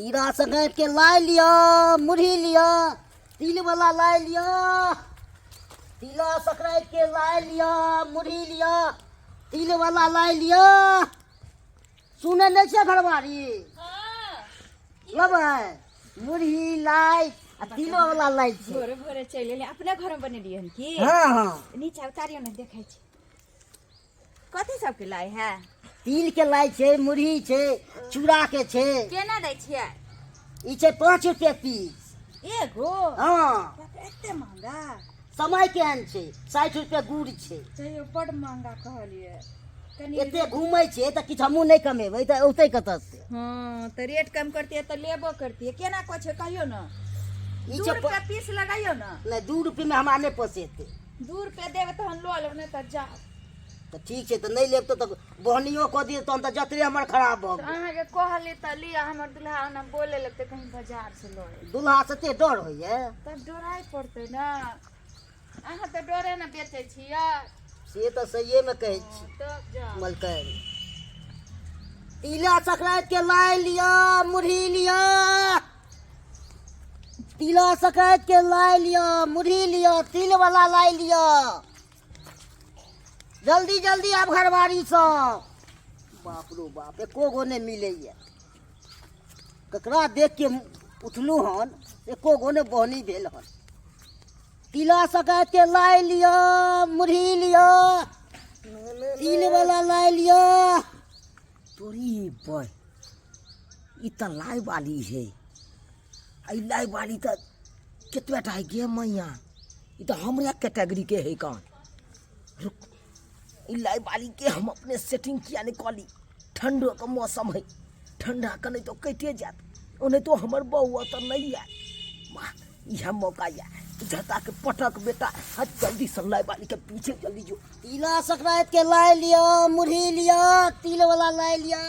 तीरा संगत के लाई लिया, मुरही लिया, तिल वाला लाई लिया, तिला संक्रांत के लाई लिया, मुरही लिया, तिल वाला लाई लिया। सुने नहीं छे घरवारी? लब है मुरही लाई आ तिलो वाला लाई छे। भोरे भोरे चले ले अपने घर में बनेलिए हन की। हाँ हाँ नीचे उतारियो ना देखे छी कथी सब के लाई है। तिल के लाई छे, मुरही छे, चूड़ा के छे। केना दै छियै? ई छे 5 रुपया पीस। एगो हाँ एते महंगा? समय केहन छे? 60 रुपया गुड़ छे। तैयो बड़ महंगा कहलिए। एते घूमै छे त किछ हमहू नहीं कमेबै त औतै कतऽ से? हाँ तो रेट कम करती तो लेबो करती। केना को छे कहियो ना। ई 2 छे रुपया पीस लगाइयो ना। नहीं 2 रुपया में हमरा नहीं पोसेते। 2 रुपया देबे तो हम लो लेब नहीं तो जा। तो ठीक छे त नहीं लेब तो बहनियो क दिए तहन त जतरे हमर खराब भ गेल। अहाँ के कहली त लिया हमर दुल्हा ना बोले लगते कहीं बाजार से लो। दुल्हा से ते डर होइए? तब डराई पड़ते ना। अहाँ तो डरे ना बेचे छिया। से तो सहिए में कहै छी। तब जा मलकै तिला संक्रांत के लाई लिया, मुरही लिया, तिला संक्रांत के लाई लिया, मुरही लिया, तिल वाला लाई लिया। जल्दी जल्दी आब घरवारी सब। बाप रो बाप एको गो नहीं मिले। ककरा देख के उठलू हन एको गो ने बहनी भेल हन। तिला संक्रांत के लाई लिया, मुरही लिया, तिल वाला लाई लिया। तोरी बय ई त लाई वाली है। आई लाई वाली त केतबा टा है गे मैया। ई त हमरा कैटेगरी के है कान। रुक ई लाई वाली के हम अपने सेटिंग किया नहीं कली। ठंडो का मौसम है, ठंडा का नहीं तो कटे जात। ओने तो हमर बउआ त नहीं है। वाह यह मौका या झटा के पटक बेटा। हट जल्दी से लाई वाली के पीछे जल्दी जो। तिला संक्रांत के लाई लिया, मुरही लिया, तिल वाला लाई लिया।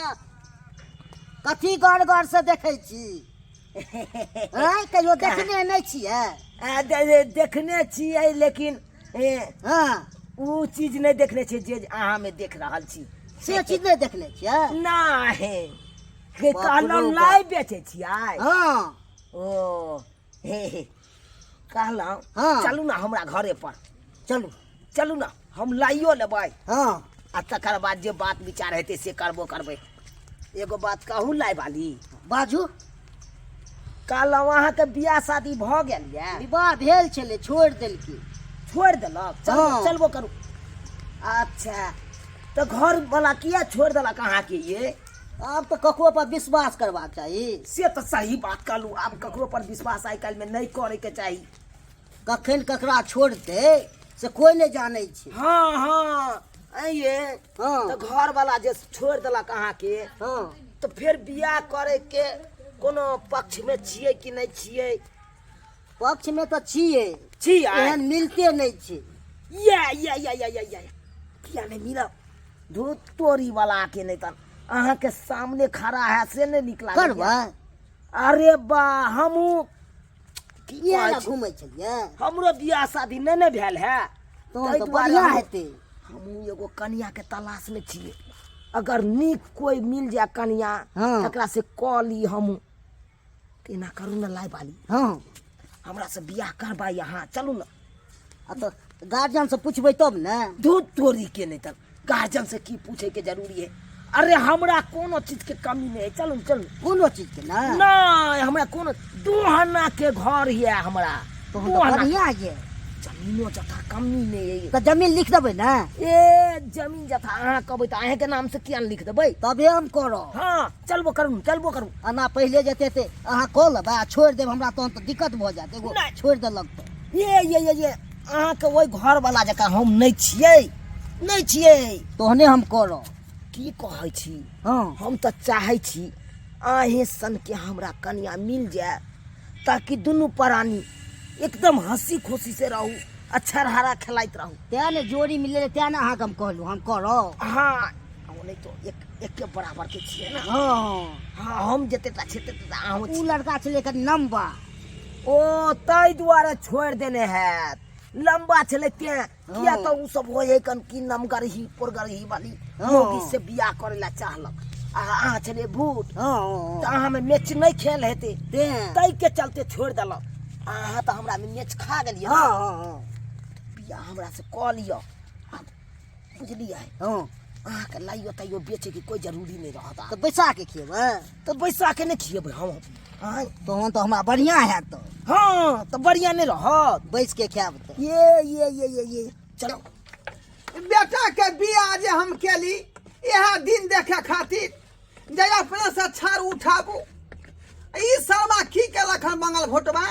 कथी गड़ गड़ से देखे छी? हैं कहियो देखने नहीं छियै? देखने छियै लेकिन हाँ उ चीज नहीं देखने छियै जे अहाँ में देख रहल छी। से चीज नहीं देखने छियै? नहीं के बाप कहलौं रे लाई बेचे छियै। हाँ ओ हे कहलौं हाँ। चलू ना हमरा घरे पर। चलू चलू ना हम लाइयो लेबै। हाँ आ तकर बाद जे बात विचार हेतै से करबो करबै। एगो बात कहू लाई वाली, बाजू। कहलौं अहाँ के बियाह शादी भ गेल ये? विवाह भेल छले छोड़ देलकै। छोड़ देलक? हाँ। चलबो करू। अच्छा तो घर वाला किया छोड़ देलक अहाँ के ये? अब तो ककरो पर विश्वास करबाक चाही। से तो सही बात कहलू। आब ककरो पर विश्वास आइ काल्हि में नहीं करे के चाही। कखन ककरा छोड़ते से कोई नहीं जाने छै। हाँ हाँ ये हाँ तो घर वाला जे छोड़ देलक अहाँ के हाँ तो फिर बियाह करे के कोनो पक्ष में छियै कि नहीं छियै? पक्ष में तो छियै, छियै एहन मिलते नहीं छै। या किया नहीं मिला? धूत तोरी वाला के नहीं तन अहाँ के सामने खड़ा है से नहीं निकला करबै अरे बा हमू किया ना घूमै छलियै? हमरो बियाह शादी नहीं ने भेल है। तो ताहि तो दुआरे बढ़िया हमहूँ- हेतै। हमहूँ एगो कन्या के तलाश में छियै। अगर नीक कोई मिल जाए कन्या हाँ। तकरा से कह ली हमहूँ। केना करू ना लाई वाली, हाँ हमरा से बियाह करबा यहाँ चलू ना। आ तो गार्जियन से पूछबै तब ने। दूध तोरी के नहीं तब गार्जियन से की पूछे के जरूरी है? अरे हमरा कोनो चीज के कमी नहीं है। चलू चलू। कोनो चीज के ना नहीं हमरा कोनो दुहना के घर है हमरा। तो हम तो बढ़िया ये। जमीनो जथा कमी नहीं है। तो जमीन लिख देबै ना। ए जमीन जथा अहाँ कहबै तो अहाँ के नाम से किया लिख देबै? तबे हम करब। हाँ चलबो करू चलबो करू। अना पहले जेते ते अहाँ कह लेबै आ छोड़ देब हमरा तहन तो दिक्कत भ जायत। एगो नहीं। छोड़ देलक तो ये अहाँ के वही घर वाला जका हम नहीं छियै। नहीं छियै तहने हम करब। की कहै छी? हाँ हम तो चाहे छी आहे सन के हमरा कन्या मिल जाए ताकि दुनू प्राणी एकदम हंसी खुशी से रहू, अच्छा रहारा खिलाइत रहू। तें ने जोड़ी मिले तें ने अहाँके हम कहलहुँ हम करब। हाँ नहीं तो एक के बराबर के छियै ना। हाँ हाँ हम जते ता छते ता अहाँ उ लड़का छलै कनि लम्बा। ओ ताहि दुआरे छोड़ देने है। लंबा चले किया हाँ। तो उ सब हो कन की नमगरही पुरगरही वाली हाँ। लोगी से बियाह करे ला चाहलक। अहाँ छलियै भूत हाँ तऽ अहाँ में मैच नहीं खेल हेते ते तै के चलते छोड़ देलक अहाँ तऽ हमरा में मैच खा गेलियै हाँ हाँ बियाह हमरा से कऽ लिअ आब बुझलियै हाँ अहाँके लाइयो ताइयो बेचे के कोई जरूरी नहीं रहता तो बैसा के खिएबै तो बैसा के नहीं खिएबै हम आँय तहन तो हमरा बढ़िया हैत तो हाँ तो बढ़िया नहीं रहत बैस के खाएब तो ये चलो बेटा के बियाह जे हम केली यह दिन देखे खातिर जे अपने से छाड़ उठाबू ई शर्मा की केलक हन मंगल भोटवा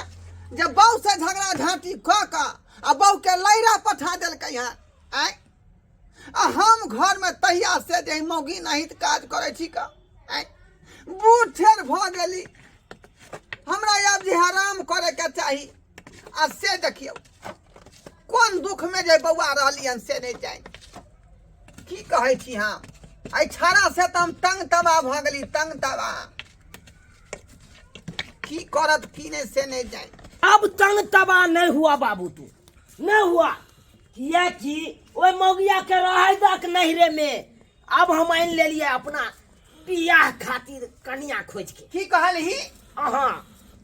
जे बहू से झगड़ा झांटी कऽ कऽ आ बहू के लैरा पठा देलकै हन आय आ हम घर में तहिया से जे मौगी नाहित काज करे छी का आय बूढ़ ठेर भ गेली हमरा आब जे आराम करे के चाही आ से देखियौ कोन दुख में जे बौआ रहलियन से नहीं जाए की कहे छी हम आई छाड़ा से तो हम तंग तबाह भ गेली तंग तबाह की करत की नहीं से नहीं जाए अब तंग तबाह नहीं हुआ बाबू तू नहीं हुआ किया कि ओए मौगिया के रहे दक नहरे में अब हम आइन ले लिए अपना बियाह खातिर कनिया खोज के की कहली हाँ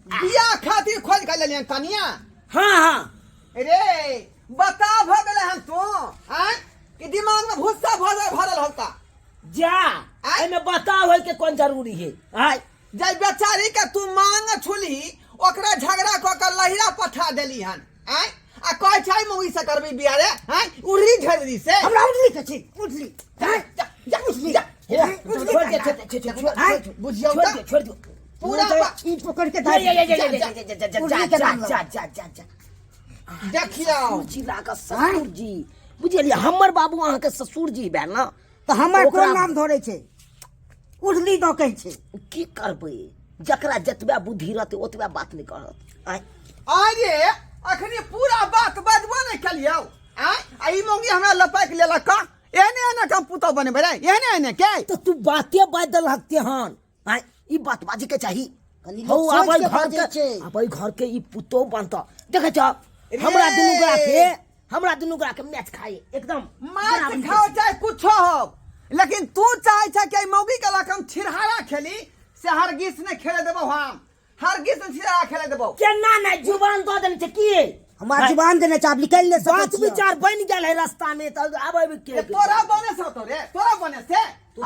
बियाह खातिर खोज कर लेलियन कनिया हाँ हाँ रे बता भ गेले हम तो हैं कि दिमाग में भुस्सा भरल होता जा एमे बताओ है के कौन जरूरी है आय जय बेचारी के तू मांग छुली ओकरा झगड़ा क के लहिरा पठा देली हन हैं आ कहे छै मौगी से करबी बियाह रे हैं उड़ी झरदी से हमरा उठली के छी उठली जा उठली जा बुझियौ छोड़ दो पूरा ई पकड़ के देखियौ जिला का ससुर जी बुझलिए हमर बाबू अहाँ के ससुर जी बे ना तो हमर कोन नाम धरे छै उठली दो कहै छै की करबै जकरा जतबे बुद्धि रहते ओतबे बात नहीं करत आय अरे अखनी पूरा बात बजबो नहीं कलियौ आ ई मौगी हमरा लपाक लेलक का एने एने कम पुतौ बनेबै रे एने एने के तो तू बाते बाज देलक तेहन आय ई बात बाजी के चाही हो आबै घर के ई पुतो बनता देखे छ हमरा दुनू गोरा के मैच खाए एकदम मार खाओ चाहे कुछो हो लेकिन तू चाहे छै कि मौगी के लक हम छिरहारा खेली से हरगिज ने खेले देबो हम हरगिज ने छिरहारा खेले देबो केना नहीं जुबान दो देने छै की हमार जुबान देने चाप निकल ले बात विचार बन गेल है रास्ता में त आबै के तोरा बने से तो रे तोरा बने से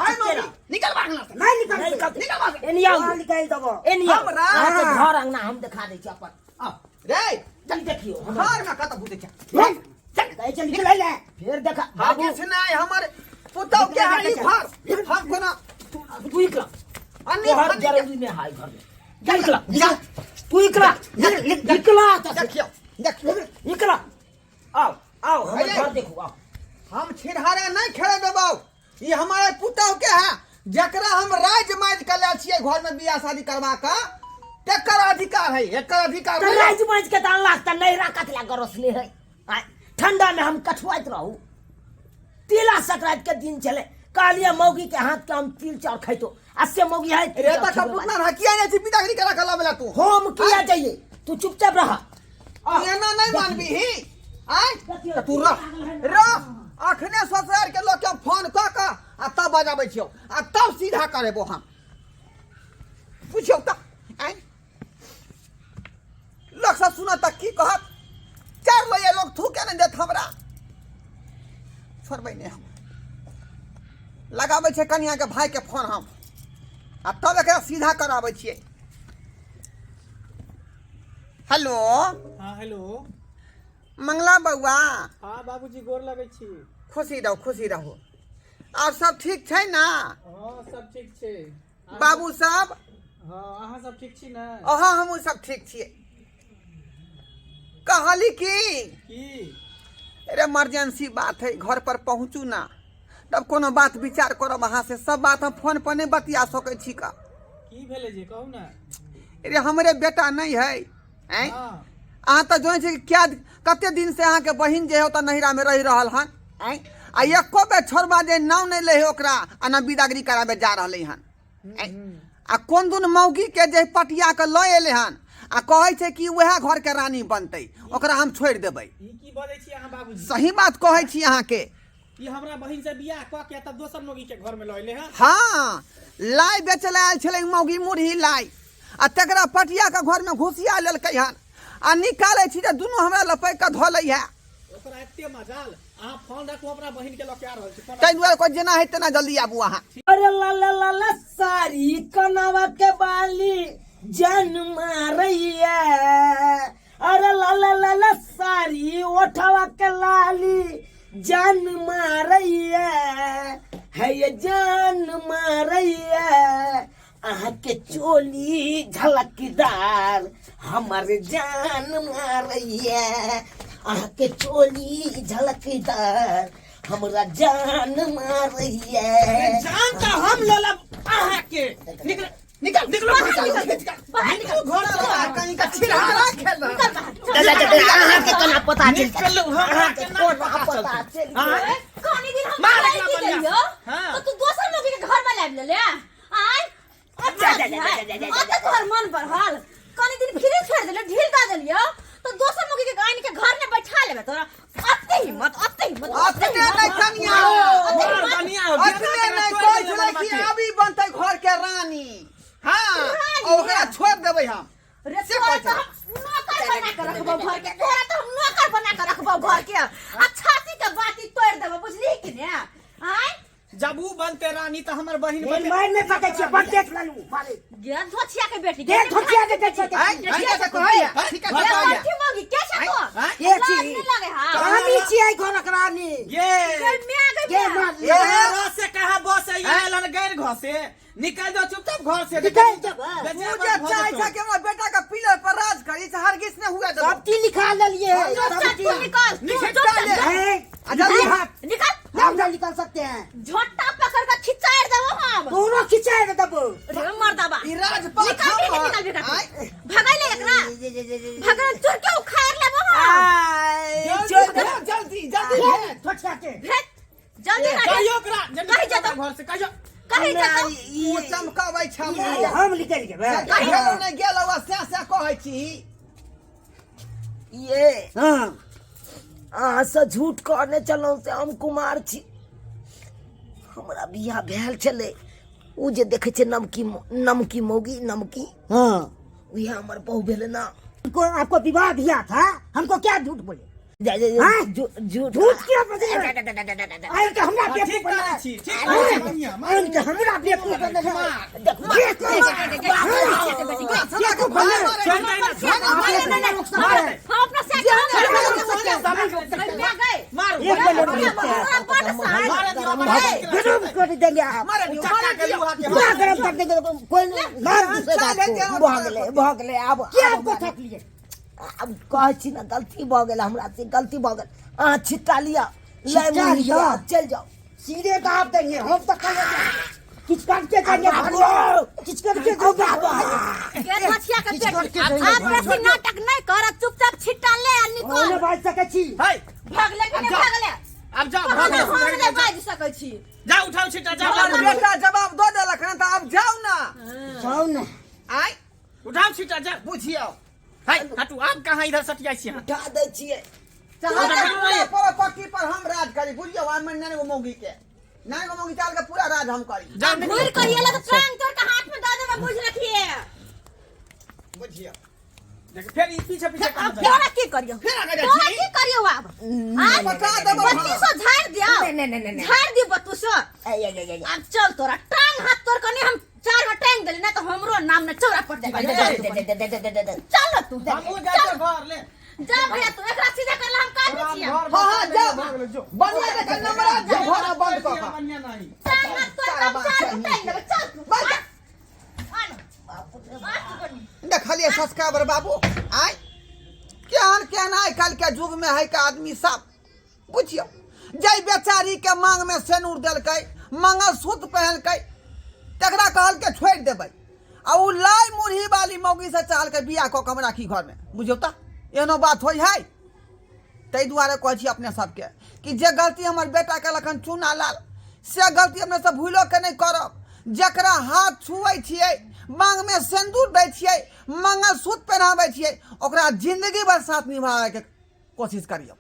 आई मौगी निकल भागना से नहीं निकल भाग एनी आओ निकल दबो एनी आओ हमरा घर अंगना हम दिखा दै छी अपन आ रे चल देखियो घर में कत बुझे छै चल निकल ले फिर देखा हरगिज नहीं हमर पुतौ के हाली भर हम कोना तू इकला अन्य हर जरूरी में हाय घर में निकला जा तू इकला निकला देखियो देखियो निकला आओ आओ हम अरे! घर देखो आओ हम छिरहारा नहीं खेले देबो ये हमारे पुतौ के है जकरा हम राज माज कर ले छिए घर में बियाह शादी करवा का तेकर अधिकार है एकर अधिकार तो राज माज के त अल्लाह त नैरा कतला गरसले है आय ठंडा में हम कठुआत रहू तिला संक्रांति के दिन चले कालिया मौगी के हाथ के हम तिल चार खैतो अससे मौगी है रे त कपुतना हकिया ने पितागिरी करा कला बेला तू हम किया चाहिए तू चुपचाप रहा एना नहीं मानबी ही आय तू रह अखने ससुराल के लोग के फोन क के आ तब बजाबै छियो आ तब सीधा करेबो हम पूछियो त आय लोग सब सुना तक की कहत चार लोग लोग थूके नहीं देत हमरा छोड़बै नहीं हम लगाबै छै कनिया के भाई के फोन हम आ तब एकरा सीधा कराबै छियै हेलो हाँ हेलो मंगला बउआ हाँ बाबूजी गोर लगै छी खुशी रहो और सब ठीक छै ना हाँ सब ठीक छै बाबू सब हाँ अहाँ सब ठीक छी ना अहाँ हमहूँ सब ठीक छियै कहली की अरे इमरजेंसी बात है घर पर पहुँचू ना तब कोनो बात विचार करब अहाँ से सब बात हम फोन पर नहीं बतिया सकै छी का की भेलै जे कहू ना अरे हमरे बेटा नहीं है हैं हाँ अहाँ तो जानै छी क्या कते दिन से अहाँ के बहिन जे है ओतऽ नहिरा में रही रहल हन हैं आ एको बेर छोड़बा जे नाव नहीं ले ओकरा आ ना विदागरी कराबे जा रहले हन आ कोन दुन मौगी के जे पटिया के लऽ एले हन आ कहै छै कि वह घर के रानी बनतै ओकरा हम छोड़ देबै ई की बजै छी अहाँ बाबूजी सही बात कहै छी अहाँ के ई हमरा बहिन से बियाह क के तब दोसर मौगी के घर में लऽ एले हैं हाँ लाई बेचे ला आयल छलै मौगी मुरही लाई आ तकरा पटिया के घर में घुसिया लेलकै हन आ निकालै छी जे दुनू हमरा लपैक के धोलै है ओकरा एते मजाल अहाँ फोन रखू अपना बहिन के लऽ के आ रहल छी ताहि दुआरे कोई जेना है तेना जल्दी आबू अहाँ अरे ला ला ला ला सारी कनवा के बाली जान मारैया अरे ला ला ला ला सारी ओठवा के लाली जान मारैया है ये जान मारैया आहा के चोली झलकदार हमारे जान मारैया आहा के चोली झलकदार हमरा जान मारैया जान त हम लेला अहाँ के निकल निकल निकलो घर से कहीं का छिरहारा खेल अहाँ के केना पता चल निकल अहाँ के कोना पता चल कनी दिन हम मार लड़ाई एकरा की बलिया। गइयो हाँ। तो तू दोसर लोग के घर में लाब ले आय अब तोहर मन पर हाल कनी दिन फिर छोड़ देले ढील दा देलियो तो दोसर लोग के गायन के घर में बैठा लेबे तोरा अत्ते हिम्मत अपने नहीं कनिया कनिया अपने नहीं कोई छलै कि अभी बनतै घर के रानी हां ओकरा छोड़ देबै हम रे तोरा तो नौकर बना के रखबो घर के तोरा तो नौकर बना के रखबो घर के आ छाती के बाती तोड़ देबो बुझली कि ने आय जब ऊ बनते रानी त हमर बहिन ए बने मार नहीं पता छ बड़ देख लालू मारे गे धोछिया के बेटी के धोखिया के देख आई आई के कहै ठीक है ये बताइए लड़की मौगी के छ तो ये लाज छी नहीं लगे हां कहानी छी आई घर करानी ये मैं आ गई के मार ये रस से कहा बस है ये लन गैर घर से निकल जाओ चुपचाप घर से निकल जा मुझे चाहे था कि हमारा बेटा का पिलर पर राज करी से हरगिज ने हुआ जब सब ती लिखा लिए तू निकल जल्दी हाथ निकल हम ना निकाल सकते हैं झोटा पकड़ के खिंचाड़ देबो हम दोनों खिंचाए दे दबो रे मर्दाबा ई राजपाल निकल बेटा भगाई ले एकरा भगाई चोर के उखाड़ लेबो हम जल्दी जल्दी छोटा के भेट जल्दी कहियो ओकरा कहीं जा तो घर से कहियो कहीं जा तो वो चमकाबै छम हम निकल के हेलो नहीं गेल हुआ से कहै छी ये हां अहाँ से झूठ कहने चलौ से हम कुमार छी हमरा बियाह भेल छले उ जे देखे छे नमकी मौगी नमकी हां वही हमर बहू भेले ना आपको विवाह किया था हमको क्या झूठ बोले झूठ क्या बोले अरे तो हमरा बेटी ठीक बना छी ठीक बढ़िया अरे तो हमरा बेटी बना हम अपना से मार गरम कर देंगे आप पूरा गरम कर देंगे कोई मार भाग ले अब क्या आपको थक लिए अब कहे छी ना गलती भ गेल हमरा से गलती भ गेल अहाँ छिटा लिया चल जाओ सीधे दाब देंगे हम तो कहे किछ करके जाएंगे किछ करके आप ऐसे नाटक नहीं कर चुपचाप छिट्टा ले आ निकल बाज सके छी भाग ले कि नहीं भाग ले अब जाओ हम नहीं बाज सकै छी जा उठाओ छिटा जा बेटा जवाब दो देलक हन त अब जाओ ना जाओ ना आई उठाओ छिटा जा बुझियो हाय हटू आप कहां इधर सटिया छी उठा दे छिए प्रॉपर्टी पर हम राज करी बुझियो हम नैन गो मौगी के नैन गो मौगी चाल के पूरा राज हम करी जा घूर करिए लगा ट्रांग तोड़ के हाथ में दे देबे बुझ रखिए बुझियो देख फिर ई पीछे पीछे अब तोरा की करियो तोरा की करियो अब आज बता देबो हम। बत्ती सो झाड़ दियो नहीं झाड़ दी बत्तू सो अब चल तोरा टांग हाथ तोड़ कने हम चार गो टांग देली ना तो हमरो नाम ने चौरा पड़ जाए चल तू हम जा के घर ले जा भैया तू एकरा सीधा कर हम काट छिया हां जा बढ़िया के नंबर आ जा भरा बंद कर बढ़िया नहीं टांग हाथ तोड़ के हम चार गो टांग देबे चल तू देखलिए सब्सक्राइबर बाबू आय केहन आइ काल्हि के युग में है का आदमी सब बुझियो जय बेचारी के मांग में सेनूर देलकै मंगलसूत्र पहनकै तकरा कहल के छोड़ देबै आ उ लाई मुरही वाली मौगी से चाल के बियाह क के हमरा की घर में बुझियो त एनो बात होई है तै दुआरे कहै छी अपने सबके कि जे गलती हमर बेटा के लखन चुना लाल से गलती अपने सब भूलो के नहीं करब जकरा हाथ छुए छियै मांग में सिंदूर दै छियै मंगलसूत्र पहनाबै छियै ओकरा जिंदगी भर साथ निभाबै के कोशिश करियो